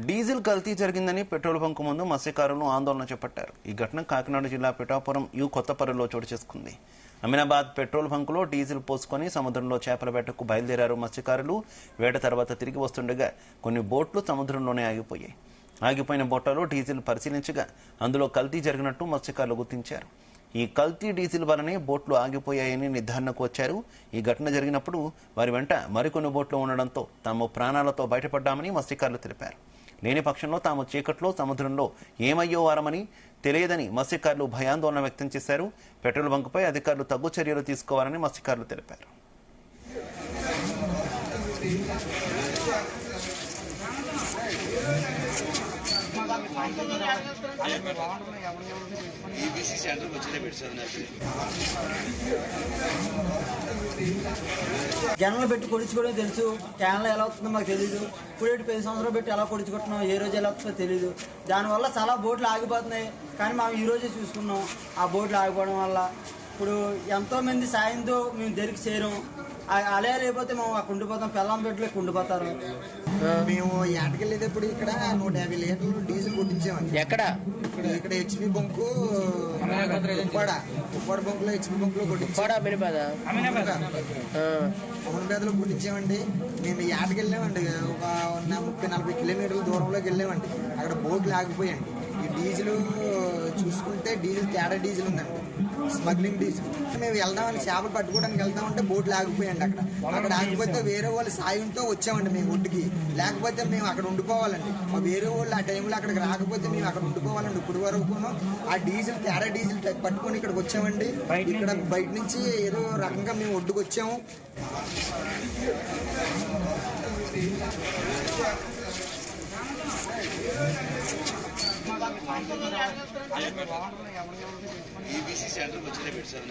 Diesel కల్తీ జరిగిందని petrol bunk ముందు మత్స్యకారులు ఆందోళన చేపట్టారు. ఈ ఘటన కాకినాడ జిల్లా పిఠాపురం కొత్తపల్లిలో చోటు చేసుకుంది. అమీనాబాద్ పెట్రోల్ బంకులో డీజిల్ పోసుకొని సముద్రంలో చేపల వేటకు బయలుదేరారు మత్స్యకారులు. వేట తర్వాత తిరిగి వస్తుండగా కొన్ని బోట్లు సముద్రంలోనే ఆగిపోయాయి. ఆగిపోయిన బోట్లలో డీజిల్ పరిశీలించగా అందులో కల్తీ జరిగినట్టు మత్స్యకారులు గుర్తించారు. ఈ కల్తీ డీజిల్ వలనే బోట్లు ఆగిపోయాయని నిర్ధారణకు వచ్చారు. ఈ ఘటన జరిగినప్పుడు వారి వెంట మరికొన్ని బోట్లు ఉండడంతో తాము ప్రాణాలతో బయటపడ్డామని మత్స్యకారులు తెలిపారు. లేని పక్షంలో తాము చీకట్లో సముద్రంలో ఏమయ్యో వారమని తెలియదని మత్స్యకారులు భయాందోళన వ్యక్తం చేశారు. పెట్రోల్ బంకుపై అధికారులు తగు చర్యలు తీసుకోవాలని మత్స్యకారులు తెలిపారు. జనంలో పెట్టి కొడుచుకోవడం తెలుసు, క్యాన్లో ఎలా వస్తుందో మాకు తెలియదు. ఇప్పుడు 10 సంవత్సరాలు పెట్టి ఎలా కొడుచుకుంటున్నాం, ఏ రోజు ఎలా వస్తుందో తెలియదు. దానివల్ల చాలా బోట్లు ఆగిపోతున్నాయి. కానీ మేము ఈ రోజే చూసుకున్నాం ఆ బోట్లు ఆగిపోవడం వల్ల. ఇప్పుడు ఎంతోమంది సాయంతో మేము దొరికి చేరాం. అలా లేకపోతే మేము అక్కడ ఉండిపోతాం, పెళ్ళం పెట్టులో ఉండిపోతారు. మేము ఏటకెళ్ళేటప్పుడు ఇక్కడ 150 లీటర్లు డీజిల్ కొట్టించామండి. ఎక్కడ? ఇక్కడ హెచ్పి బంకు ఉప్పాడ బంకులో హెచ్పి బంకులో కొట్టించాం. అమనపేదలో కొట్టించామండి. మేము ఏటకెళ్ళామండి. ఒక 30-40 కిలోమీటర్ల దూరంలోకి వెళ్ళామండి. అక్కడ బోట్లు ఆగిపోయండి. ఈ డీజిల్ చూసుకుంటే డీజిల్ తేడా డీజిల్ ఉందండి, స్మగ్లింగ్ డీజిల్. మేము వెళ్దామని చేపలు పట్టుకోవడానికి వెళ్దామంటే బోట్లు ఆగిపోయండి. అక్కడ ఆగిపోతే వేరే వాళ్ళు సాయంతో వచ్చామండి మేము ఒడ్డుకి. లేకపోతే మేము అక్కడ ఉండిపోవాలండి. వేరే వాళ్ళు ఆ టైంలో అక్కడికి రాకపోతే మేము అక్కడ ఉండిపోవాలండి. ఇప్పుడు వరకు ఆ డీజిల్ తేడా డీజిల్ పట్టుకొని ఇక్కడికి వచ్చామండి. ఇక్కడ బయట నుంచి ఏదో రకంగా మేము ఒడ్డుకు వచ్చాము. ఈ బీసీ సెంటర్ వచ్చేదే పెట్టి సార్.